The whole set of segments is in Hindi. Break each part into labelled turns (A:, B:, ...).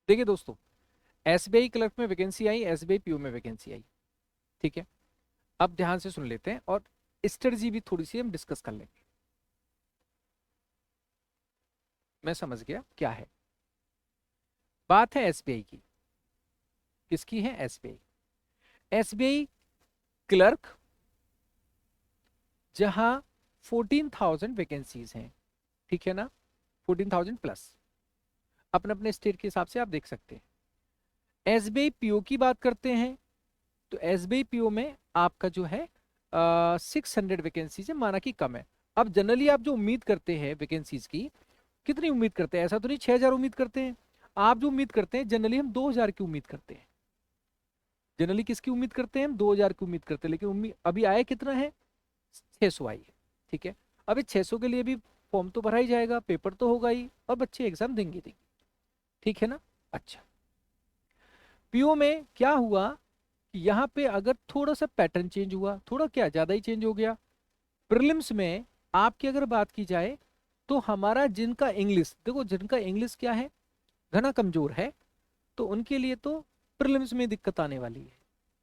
A: देखिए दोस्तों, एसबीआई क्लर्क में वैकेंसी आई, एसबीआई पीओ में वैकेंसी आई। ठीक है, अब ध्यान से सुन लेते हैं और स्ट्रेटजी भी थोड़ी सी हम डिस्कस कर लेंगे। मैं समझ गया क्या है बात। है एसबीआई की। किसकी है? एसबीआई। एसबीआई क्लर्क, जहां 14,000 वैकेंसीज हैं। ठीक है ना, 14,000 प्लस। अपने अपने स्टेट के हिसाब से आप देख सकते हैं। एसबीआई पीओ की बात करते हैं तो एसबीआई पीओ में आपका जो है 600 वैकेंसीज है, माना कि कम है। अब जनरली आप जो उम्मीद करते हैं वैकेंसीज की, कितनी उम्मीद करते हैं? ऐसा तो नहीं 6,000 उम्मीद करते हैं। आप जो उम्मीद करते हैं जनरली हम 2,000 की उम्मीद करते हैं। जनरली किसकी उम्मीद करते हैं? हम 2,000 की उम्मीद करते हैं, लेकिन उम्मीद अभी आया कितना है? 600 आई है। ठीक है, अभी 600 के लिए भी फॉर्म तो भरा ही जाएगा, पेपर तो होगा ही, और बच्चे एग्जाम देंगे। ठीक है ना। अच्छा, पीओ में क्या हुआ कि यहाँ पे अगर थोड़ा सा पैटर्न चेंज हुआ, थोड़ा क्या ज्यादा ही चेंज हो गया। प्रीलिम्स में आपकी अगर बात की जाए तो हमारा जिनका इंग्लिश, देखो जिनका इंग्लिश क्या है, घना कमजोर है, तो उनके लिए तो प्रीलिम्स में दिक्कत आने वाली है।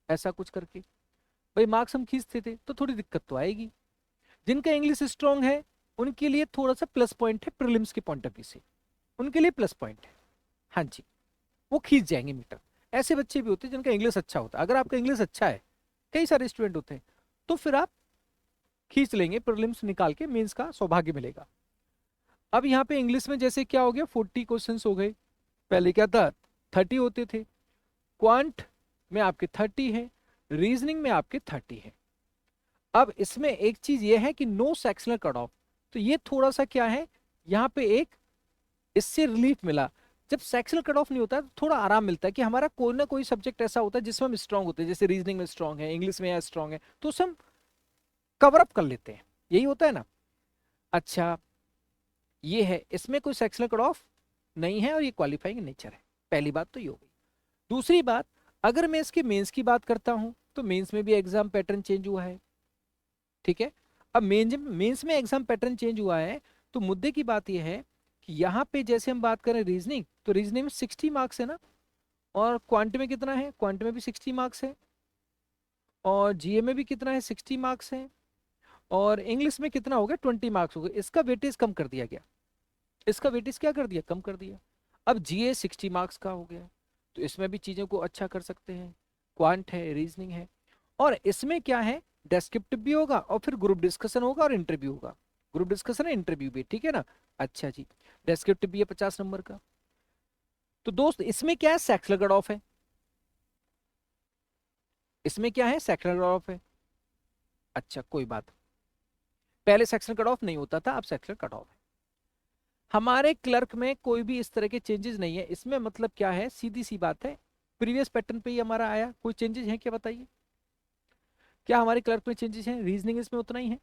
A: ऐसा कुछ करके भाई मार्क्स हम खींचते थे तो थोड़ी दिक्कत तो आएगी। जिनका इंग्लिश स्ट्रांग है उनके लिए थोड़ा सा प्लस पॉइंट है, प्रीलिम्स के पॉइंट ऑफ व्यू से उनके लिए प्लस पॉइंट है। हाँ जी, वो खींच जाएंगे मीटर। ऐसे बच्चे भी होते हैं जिनका इंग्लिश अच्छा होता है। अगर आपका इंग्लिश अच्छा है, कई सारे स्टूडेंट होते हैं, तो फिर आप खींच लेंगे, प्रीलिम्स निकाल के मेंस का सौभाग्य मिलेगा। अब यहाँ पे इंग्लिश में जैसे क्या हो गया, 40 क्वेश्चंस हो गए। पहले क्या था, 30 होते थे। क्वांट में आपके 30 है, रीजनिंग में आपके 30 है। अब इसमें एक चीज ये है कि नो सेक्शनल कट ऑफ, तो ये थोड़ा सा क्या है, यहाँ पे एक इससे रिलीफ मिला। जब सेक्शनल कट ऑफ नहीं होता तो थोड़ा आराम मिलता है कि हमारा कोई ना कोई सब्जेक्ट ऐसा होता है जिसमें हम स्ट्रांग होते हैं, जैसे रीजनिंग में स्ट्रांग है, इंग्लिश में स्ट्रांग है, तो उसे हम कवर अप कर लेते हैं। यही होता है ना। अच्छा, ये है, इसमें कोई सेक्शनल कट ऑफ नहीं है और ये क्वालिफाइंग नेचर है। पहली बात तो ये हो गई। दूसरी बात, अगर मैं इसके मेंस की बात करता हूं तो मेंस में भी एग्जाम पैटर्न चेंज हुआ है। ठीक है, अब मेंस में एग्जाम पैटर्न चेंज हुआ है, तो मुद्दे की बात यह है कि यहाँ पे जैसे हम बात करें रीजनिंग, तो रीजनिंग में 60 मार्क्स है ना, और क्वांट में कितना है? क्वांट में भी 60 मार्क्स है, और जीए में भी कितना है? 60 मार्क्स है, और इंग्लिश में कितना हो गया? 20 मार्क्स हो गए। इसका वेटेज कम कर दिया गया। इसका वेटेज क्या कर दिया? कम कर दिया। अब जीए 60 मार्क्स का हो गया, तो इसमें भी चीजों को अच्छा कर सकते हैं। क्वांट है, रीजनिंग है, और इसमें क्या है, डेस्क्रिप्टिव भी होगा और फिर ग्रुप डिस्कशन होगा और इंटरव्यू होगा। ग्रुप डिस्कशन है, इंटरव्यू भी, ठीक है ना। अच्छा जी, डेस्क्रिप्टिव भी है 50 नंबर का। तो दोस्त इसमें क्या है, सेक्शनल कट ऑफ है। इसमें क्या है, सेक्शनल कट ऑफ है। अच्छा कोई बात, पहले सेक्शनल कट ऑफ नहीं होता था, अब सेक्शनल कट ऑफ है। हमारे क्लर्क में कोई भी इस तरह के चेंजेस नहीं है। इसमें मतलब क्या है, सीधी सी बात है, प्रीवियस पैटर्न पे ही हमारा आया। कोई चेंजेस है क्या बताइए? क्या हमारे क्लर्क में चेंजेस हैं? रीजनिंग इसमें उतना ही है,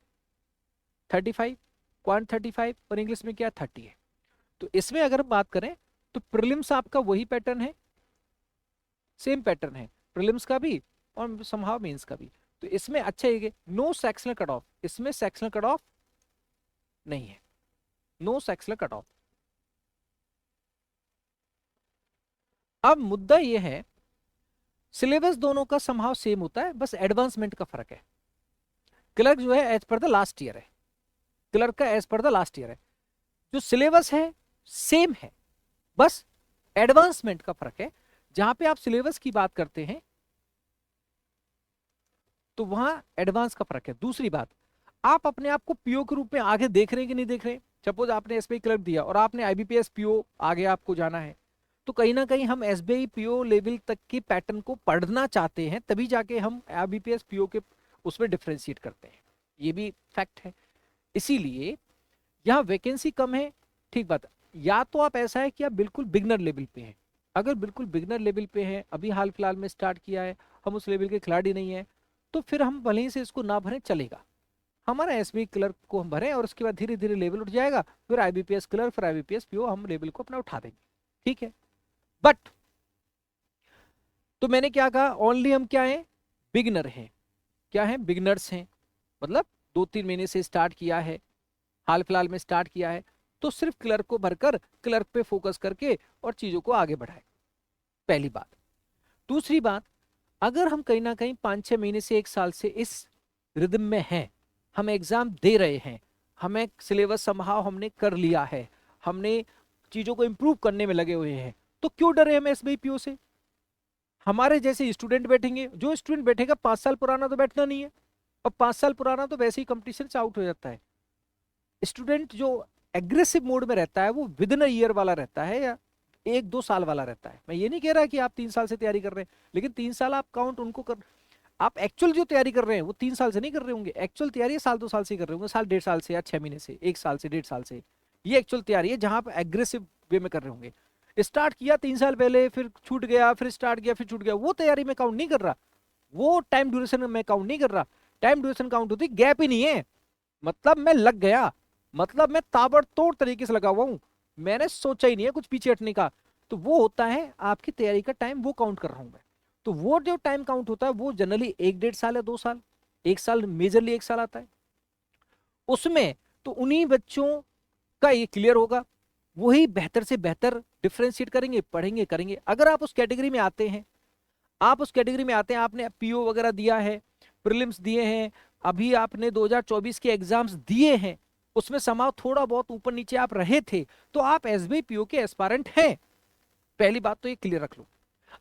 A: 35, क्वांट 35, और इंग्लिश में क्या 30 है। तो इसमें अगर हम बात करें तो प्रीलिम्स आपका वही पैटर्न है, सेम पैटर्न है प्रीलिम्स का भी और समहाउ मेंस का भी। तो इसमें अच्छा है नो सेक्शनल कट ऑफ, इसमें सेक्शनल कट ऑफ नहीं है, नो सेक्शनल कट ऑफ। अब मुद्दा यह है, सिलेबस दोनों का समहाउ सेम होता है, बस एडवांसमेंट का फर्क है। क्लर्क जो है as per the last year है, क्लर्क का as per the last year है। जो सिलेबस है सेम है, बस एडवांसमेंट का फर्क है। जहां पे आप सिलेबस की बात करते हैं तो वहां एडवांस का फर्क है। दूसरी बात, आप अपने आप को पीओ के रूप में आगे देख रहे हैं कि नहीं देख रहे? सपोज आपने एसबीआई क्लर्क दिया और आपने आईबीपीएस पीओ आगे आपको जाना है, तो कहीं ना कहीं हम एसबीआई पीओ लेवल तक के पैटर्न को पढ़ना चाहते हैं, तभी जाके हम आईबीपीएस पीओ के उसमें डिफ्रेंशिएट करते हैं। ये भी फैक्ट है। इसीलिए यहाँ वैकेंसी कम है, ठीक बात। या तो आप ऐसा है कि आप बिल्कुल बिगनर लेवल पे हैं। अगर बिल्कुल बिगनर लेवल पे हैं, अभी हाल फिलहाल में स्टार्ट किया है, हम उस लेवल के खिलाड़ी नहीं है, तो फिर हम भले ही से इसको ना भरें, चलेगा। हमारा एसबीआई क्लर्क को हम भरें और उसके बाद धीरे धीरे लेवल उठ जाएगा, फिर आईबीपीएस क्लर्क, फिर आईबीपीएस पीओ, हम लेवल को अपना उठा देंगे। ठीक है, बट तो मैंने क्या कहा, ओनली हम क्या है, बिगनर हैं। क्या है, बिगनर्स हैं, मतलब 2-3 महीने से स्टार्ट किया है, हाल फिलहाल में स्टार्ट किया है, तो सिर्फ क्लर्क को भरकर क्लर्क पे फोकस करके और चीजों को आगे बढ़ाए। पहली बात। दूसरी बात, अगर हम कहीं ना कहीं 5-6 महीने से 1 साल से इस रिदम में हैं, हम एग्जाम दे रहे हैं, हमें सिलेबस समहाउ हमने कर लिया है, हमने चीजों को इंप्रूव करने में लगे हुए हैं, तो क्यों डरे हम एसबीआई पीओ से? हमारे जैसे स्टूडेंट बैठेंगे, जो स्टूडेंट बैठेगा 5 साल पुराना तो बैठना नहीं है, और 5 साल पुराना तो वैसे ही कंपटीशन से आउट हो जाता है। स्टूडेंट जो एग्रेसिव मोड में रहता है वो विद इन ईयर वाला रहता है या 1-2 साल वाला रहता है। मैं ये नहीं कह रहा कि आप 3 साल से तैयारी कर रहे हैं, लेकिन 3 साल आप काउंट उनको कर, आप एक्चुअल जो तैयारी कर रहे हैं वो 3 साल से नहीं कर रहे होंगे, एक्चुअल तैयारी 1-2 साल से कर रहे होंगे, साल 1.5 साल से या 6 महीने से, 1 साल से 1.5 साल से, ये एक्चुअल तैयारी है जहां आप एग्रेसिव वे में कर रहे होंगे। स्टार्ट किया 3 साल पहले, फिर छूट गया, फिर स्टार्ट किया, फिर छूट गया, वो तैयारी में काउंट नहीं कर रहा, वो टाइम ड्यूरेशन में काउंट नहीं कर रहा। टाइम ड्यूरेशन काउंट होती गैप ही नहीं है, मतलब मैं लग गया, मतलब मैं ताबड़तोड़ तरीके से लगा हुआ हूं, मैंने सोचा ही नहीं है कुछ पीछे हटने का, तो वो होता है आपकी तैयारी का टाइम, वो काउंट कर रहा हूं मैं। तो वो जो टाइम काउंट होता है वो जनरली 1-1.5 साल या 2 साल, 1 साल मेजरली 1 साल आता है उसमें। तो उन्हीं बच्चों का ये क्लियर होगा, वही बेहतर से बेहतर डिफ्रेंशिएट करेंगे, पढ़ेंगे, करेंगे। अगर आप उस कैटेगरी में आते हैं, आप उस कैटेगरी में आते हैं, आपने पीओ वगैरह दिया है, प्रीलिम्स दिए हैं, अभी आपने 2024 के एग्जाम्स दिए हैं, उसमें समाव थोड़ा बहुत ऊपर नीचे आप रहे थे, तो आप एसबीआई पीओ के एस्पायरेंट हैं। पहली बात तो ये क्लियर रख लो,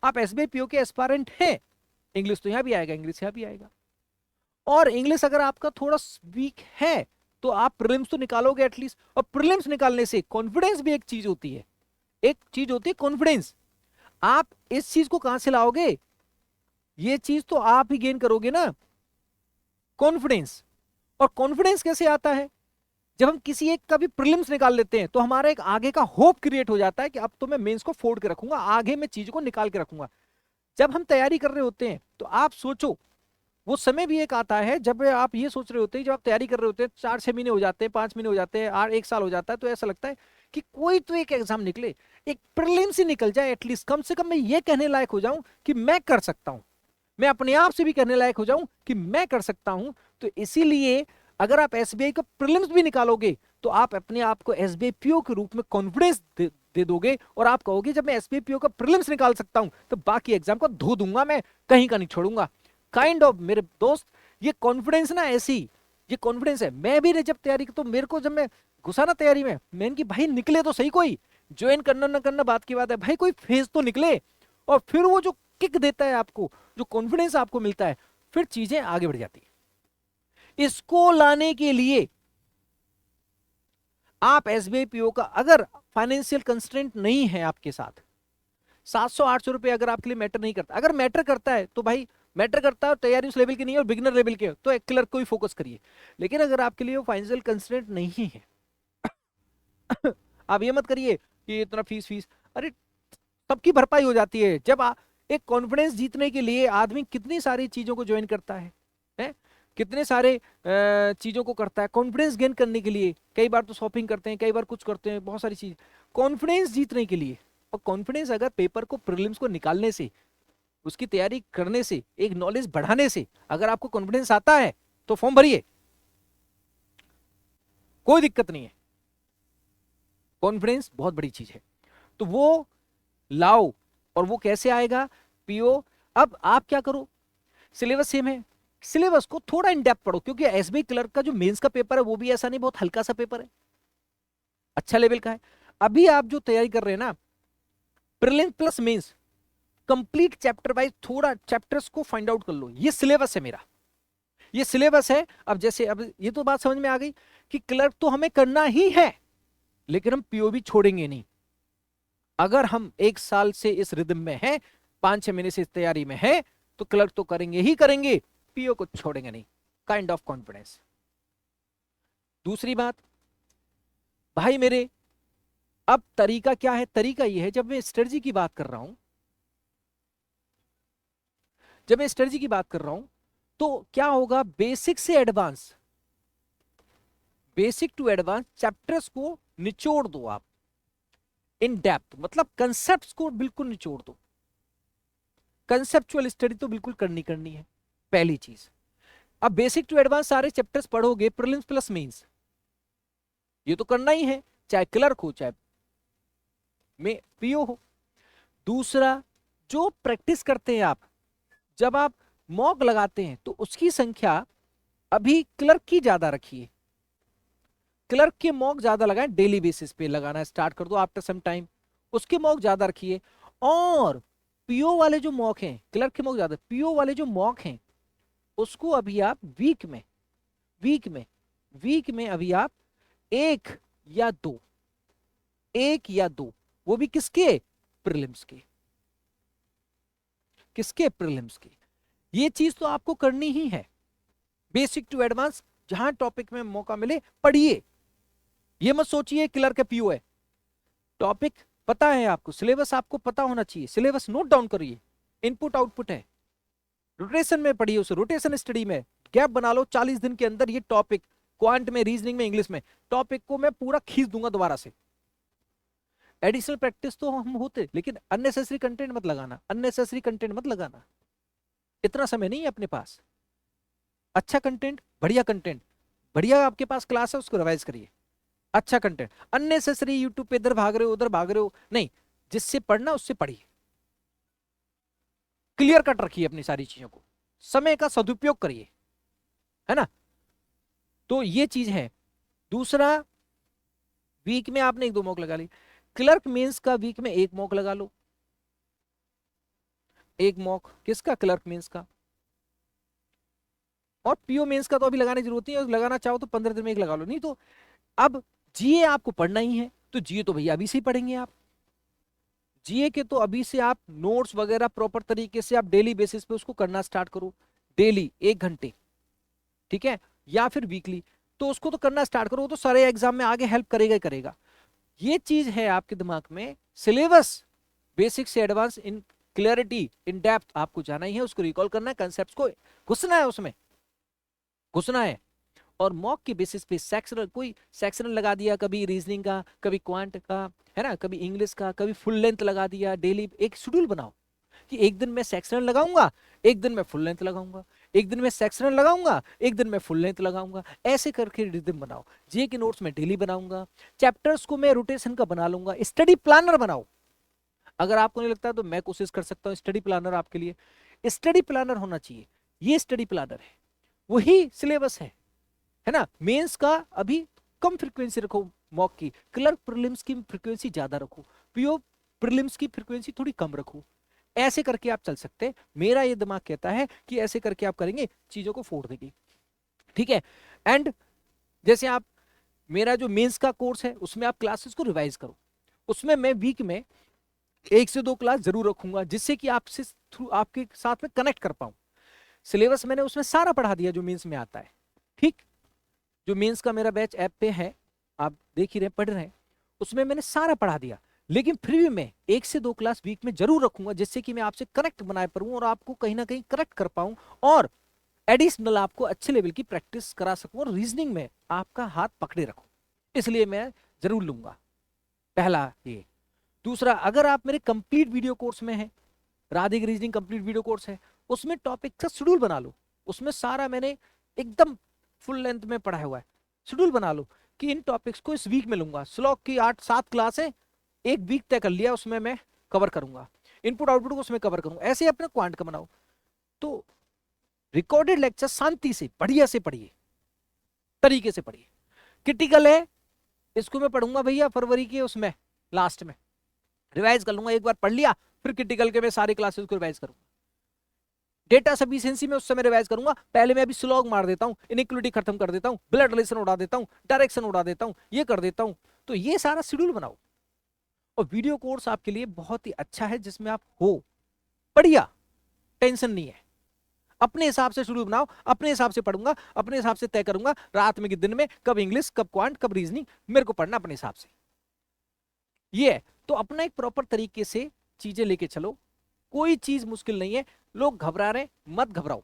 A: आप एसबीआई पीओ के एस्पायरेंट हैं। इंग्लिश तो यहां भी आएगा, इंग्लिश यहां भी आएगा, और इंग्लिश अगर आपका थोड़ा वीक है तो आप प्रीलिम्स तो निकालोगे एटलीस्ट, और प्रीलिम्स निकालने से कॉन्फिडेंस भी एक चीज होती है, एक चीज होती है कॉन्फिडेंस। आप इस चीज को कहां से लाओगे? ये चीज तो आप ही गेन करोगे ना, कॉन्फिडेंस। और कॉन्फिडेंस कैसे आता है? जब हम किसी एक का भी प्रीलिम्स निकाल लेते हैं तो हमारा एक आगे का होप क्रिएट हो जाता है कि अब तो मैं मेंस को फोड़ के रखूंगा, आगे मैं चीज को निकाल के रखूंगा। जब हम तैयारी कर रहे होते हैं तो आप सोचो, वो समय भी एक आता है जब आप ये सोच रहे होते हैं, जब आप तैयारी कर रहे होते हैं, 4-6 महीने हो जाते हैं, 5 महीने हो जाते हैं, 1 साल हो जाता है, तो ऐसा लगता है कि कोई तो एक एग्जाम निकले, एक प्रीलिम्स ही निकल जाए, एटलीस्ट कम से कम मैं ये कहने लायक हो जाऊं कि मैं कर सकता हूं, मैं अपने आप से भी कहने लायक हो जाऊं कि मैं कर सकता हूं। तो इसीलिए अगर आप एसबीआई का प्रीलिम्स भी निकालोगे तो आप अपने आप को एसबीआई पीओ के रूप में कॉन्फिडेंस दे दोगे, और आप कहोगे जब मैं एसबीआई पीओ का प्रीलिम्स निकाल सकता हूं तो बाकी एग्जाम को धो दूंगा, मैं कहीं का नहीं छोड़ूंगा। काइंड ऑफ मेरे दोस्त, ये कॉन्फिडेंस ना ऐसी, ये कॉन्फिडेंस है। मैं भी जब तैयारी, तो मेरे को जब मैं घुसा ना तैयारी में, मैंने कि भाई निकले तो सही, कोई ज्वाइन करना ना करना बात की बात है, भाई कोई फेज तो निकले। और फिर वो जो किक देता है आपको, जो कॉन्फिडेंस आपको मिलता है, फिर चीजें आगे बढ़ जाती है। इसको लाने के लिए आप एसबीआई पीओ का, अगर फाइनेंशियल कंस्ट्रेंट नहीं है आपके साथ, 700-800 रुपए अगर आपके लिए मैटर नहीं करता, अगर मैटर करता है तो भाई मैटर करता है, और तैयारी उस लेवल की नहीं है और बिगिनर लेवल के हो, तो एक क्लर्क को ही फोकस करिए। लेकिन अगर आपके लिए वो फाइनेंशियल कंस्ट्रेंट नहीं है आप ये मत करिए कि इतना फीस फीस, अरे सबकी भरपाई हो जाती है। जब एक कॉन्फिडेंस जीतने के लिए आदमी कितनी सारी चीजों को ज्वाइन करता है? कितने सारे चीजों को करता है कॉन्फिडेंस गेन करने के लिए। कई बार तो शॉपिंग करते हैं, कई बार कुछ करते हैं, बहुत सारी चीज कॉन्फिडेंस जीतने के लिए। और कॉन्फिडेंस अगर पेपर को, प्रीलिम्स को निकालने से, उसकी तैयारी करने से, एक नॉलेज बढ़ाने से अगर आपको कॉन्फिडेंस आता है तो फॉर्म भरिए, कोई दिक्कत नहीं है। कॉन्फिडेंस बहुत बड़ी चीज है, तो वो लाओ। और वो कैसे आएगा? पीओ। अब आप क्या करो, सिलेबस सेम है, सिलेबस को थोड़ा इन डेप्थ पढ़ो, क्योंकि एसबीआई क्लर्क का जो मेंस का पेपर है वो भी ऐसा नहीं बहुत हल्का सा पेपर है, अच्छा लेवल का है। अभी आप जो तैयारी कर रहे हैं ना, prelims plus mains, complete chapter wise थोड़ा चैप्टर्स को फाइंड आउट कर लो। ये सिलेबस है मेरा, ये सिलेबस है। अब जैसे, अब ये तो बात समझ में आ गई कि क्लर्क तो हमें करना ही है, लेकिन हम पीओ भी छोड़ेंगे नहीं। अगर हम 1 साल से इस रिदम में हैं, 5-6 महीने से इस तैयारी में हैं, तो क्लर्क तो करेंगे ही करेंगे, पीओ को छोड़ेंगे नहीं। Kind of confidence. दूसरी बात भाई मेरे, अब तरीका क्या है? तरीका ये है, जब मैं स्ट्रेटजी की बात कर रहा हूं, जब मैं स्ट्रेटजी की बात कर रहा हूं तो क्या होगा, बेसिक से advance, basic to advance chapters को निचोड़ दो आप, इन डेप्थ, मतलब कंसेप्ट्स को बिल्कुल निचोड़ दो। कंसेप्चुअल स्टडी तो बिल्कुल करनी करनी है, पहली चीज। अब बेसिक टू एडवांस सारे चैप्टर्स पढ़ोगे, प्रीलिम्स प्लस मेंस, ये तो करना ही है, चाहे क्लर्क हो चाहे में पीओ हो। दूसरा, जो प्रैक्टिस करते हैं आप, जब आप मॉक लगाते हैं तो उसकी संख्या अभी क्लर्क की ज्यादा रखिए। क्लर्क के मॉक ज्यादा लगाएं, डेली बेसिस पे लगाना स्टार्ट कर दो आफ्टर सम टाइम, उसके मॉक ज्यादा रखिए। और पीओ वाले जो मॉक हैं, क्लर्क के मॉक ज्यादा, पीओ वाले जो मॉक हैं उसको अभी आप वीक में अभी आप एक या दो, वो भी किसके, प्रीलिम्स के, प्रीलिम्स के। ये चीज तो आपको करनी ही है, बेसिक टू एडवांस, जहां टॉपिक में मौका मिले पढ़िए। ये मत सोचिए क्लर्क है पीओ है, टॉपिक पता है आपको, सिलेबस आपको पता होना चाहिए, सिलेबस नोट डाउन करिए, इनपुट आउटपुट है, रोटेशन में पढ़िए उसे, रोटेशन स्टडी में गैप बना लो 40 दिन के अंदर, ये टॉपिक क्वांट में, रीजनिंग में, इंग्लिश में, टॉपिक को मैं पूरा खींच दूंगा दोबारा से। एडिशनल प्रैक्टिस तो हम होते, लेकिन अननेसेसरी कंटेंट मत लगाना, इतना समय नहीं है अपने पास। अच्छा कंटेंट, बढ़िया आपके पास क्लास है, उसको रिवाइज करिए। अच्छा कंटेंट, अननेसेसरी यूट्यूब पे इधर भाग रहे हो उधर भाग रहे हो नहीं, जिससे पढ़ना उससे पढ़िए, क्लियर कट रखिए अपनी सारी चीजों को, समय का सदुपयोग करिए, है ना। तो ये चीज है। दूसरा, वीक में आपने 1-2 मॉक लगा ली, क्लर्क मेंस का वीक में 1 मॉक लगा लो, 1 मॉक किसका, क्लर्क मेंस का। और पीओ मेंस का तो अभी लगाने की जरूरत नहीं है, लगाना चाहो तो 15 दिन में 1 लगा लो, नहीं तो अब जीए आपको पढ़ना ही है, तो जीए तो भैया अभी से ही पढ़ेंगे आप, जीए के तो अभी से आप नोट्स वगैरह प्रॉपर तरीके से आप डेली बेसिस पे उसको करना स्टार्ट करो, डेली 1 घंटे, ठीक है, या फिर वीकली, तो उसको तो करना स्टार्ट करो, वो तो सारे एग्जाम में आगे हेल्प करेगा ही करेगा। ये चीज है आपके दिमाग में, सिलेबस बेसिक से advance in clarity in depth आपको जाना ही है, उसको रिकॉल करना है, कंसेप्ट को घुसना है, उसमें घुसना है। और मॉक के बेसिस पे सेक्शनल, कोई सेक्शनल लगा दिया, कभी रीजनिंग का, कभी क्वांट का, है ना, कभी इंग्लिश का, कभी फुल लेंथ लगा दिया, डेली एक शेड्यूल बनाओ कि एक दिन मैं सेक्शनल लगाऊंगा, एक दिन मैं फुल लेंथ लगाऊंगा, एक दिन मैं सेक्शनल लगाऊंगा, एक दिन मैं फुल लेंथ लगाऊंगा, ऐसे करके रिदम बनाओ। जे के नोट्स में डेली बनाऊंगा, चैप्टर्स को मैं रोटेशन का बना लूंगा, स्टडी प्लानर बनाओ। अगर आपको नहीं लगता तो मैं कोशिश कर सकता हूँ स्टडी प्लानर आपके लिए, स्टडी प्लानर होना चाहिए, ये स्टडी प्लानर है, वही सिलेबस है ना। मेंस का अभी कम फ्रीक्वेंसी रखो मॉक की, क्लर्क प्रीलिम्स की फ्रीक्वेंसी ज्यादा रखो, पीओ प्रीलिम्स की फ्रीक्वेंसी थोड़ी कम रखो, ऐसे करके आप चल सकते हैं। मेरा ये दिमाग कहता है कि ऐसे करके आप करेंगे चीजों को फोड़ देंगे, ठीक है। एंड जैसे आप, मेरा जो मेंस का कोर्स है उसमें आप क्लासेस को रिवाइज करो, उसमें मैं वीक में 1 से 2 क्लास जरूर रखूंगा, जिससे कि आपसे थ्रू आपके साथ में कनेक्ट कर पाऊं। सिलेबस मैंने उसमें सारा पढ़ा दिया जो मेंस में आता है, ठीक। जो मेंस का मेरा बैच ऐप पे है, आप देख ही रहे, पढ़ रहे हैं, उसमें मैंने सारा पढ़ा दिया, लेकिन फिर भी मैं 1 से 2 क्लास वीक में जरूर रखूंगा, जिससे कि मैं आपसे कनेक्ट बनाए पाऊं और आपको कहीं ना कहीं करेक्ट कर पाऊं, और एडिशनल आपको अच्छे लेवल की प्रैक्टिस करा सकूं, और रीजनिंग में आपका हाथ पकड़े रखूं, इसलिए मैं जरूर लूंगा। पहला ये। दूसरा, अगर आप मेरे कंप्लीट वीडियो कोर्स में हैं, राधे की रीजनिंग कंप्लीट वीडियो कोर्स है, उसमें टॉपिक का शेड्यूल बना लो, उसमें सारा मैंने एकदम फुल लेंथ में पढ़ा हुआ है, शेड्यूल बना लो कि इन टॉपिक्स को इस वीक में लूंगा, श्लोक की 8-7 क्लास है, 1 वीक तय कर लिया, उसमें मैं कवर करूंगा, इनपुट आउटपुट को उसमें कवर करूंगा, ऐसे अपने क्वांट का बनाओ। तो रिकॉर्डेड लेक्चर शांति से बढ़िया से पढ़िए, तरीके से पढ़िए। क्रिटिकल है, इसको मैं पढ़ूंगा भैया फरवरी के उसमें लास्ट में, रिवाइज कर लूंगा, एक बार पढ़ लिया, फिर क्रिटिकल के मैं सारे क्लासेस को रिवाइज करूंगा। डेटा सफिशिएंसी में उस समय रिवाइज करूंगा, पहले मैं अभी स्लॉग मार देता हूं, इनइक्वालिटी खत्म कर देता हूं, ब्लड रिलेशन उड़ा देता हूं, डायरेक्शन उड़ा देता हूं, ये कर देता हूं। तो ये सारा शेड्यूल बनाओ, और वीडियो कोर्स आपके लिए बहुत ही अच्छा है, जिसमें आप हो बढ़िया, टेंशन नहीं है, अपने हिसाब से शेड्यूल बनाओ, अपने हिसाब से पढ़ूंगा, अपने हिसाब से तय करूंगा, रात में कि दिन में, कब इंग्लिश, कब क्वांट, कब रीजनिंग, मेरे को पढ़ना अपने हिसाब से। ये है, तो अपना एक प्रॉपर तरीके से चीजें लेके चलो, कोई चीज मुश्किल नहीं है। लोग घबरा रहे, मत घबराओ,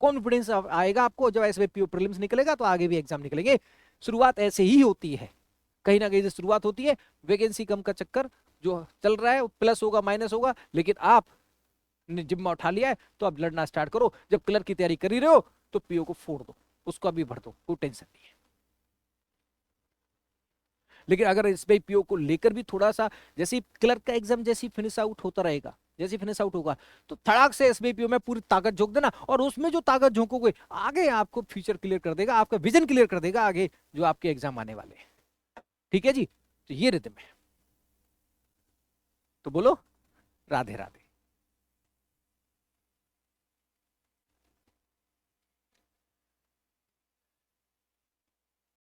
A: कॉन्फिडेंस आएगा आपको, जब ऐसे प्रीलिम्स निकलेगा तो आगे भी एग्जाम निकलेंगे। शुरुआत ऐसे ही होती है, कहीं ना कहीं से शुरुआत होती है, वैकेंसी कम का चक्कर जो चल रहा है, प्लस होगा माइनस होगा, लेकिन आप ने जिम्मा उठा लिया है तो अब लड़ना स्टार्ट करो। जब क्लर्क की तैयारी कर ही रहे हो तो पीओ को फोड़ दो, उसको अभी भर दो, कोई टेंशन नहीं है। लेकिन अगर इस पे पीओ को लेकर भी थोड़ा सा, जैसे क्लर्क का एग्जाम जैसी फिनिश आउट होता रहेगा, जैसे फिनिश आउट होगा तो धड़ाक से एसबीआई पीओ में पूरी ताकत झोंक देना, और उसमें जो ताकत झोंकोगे आगे आपको फ्यूचर क्लियर कर देगा, आपका विजन क्लियर कर देगा आगे जो आपके एग्जाम आने वाले हैं। ठीक है जी, तो ये रिदम है। तो बोलो राधे राधे।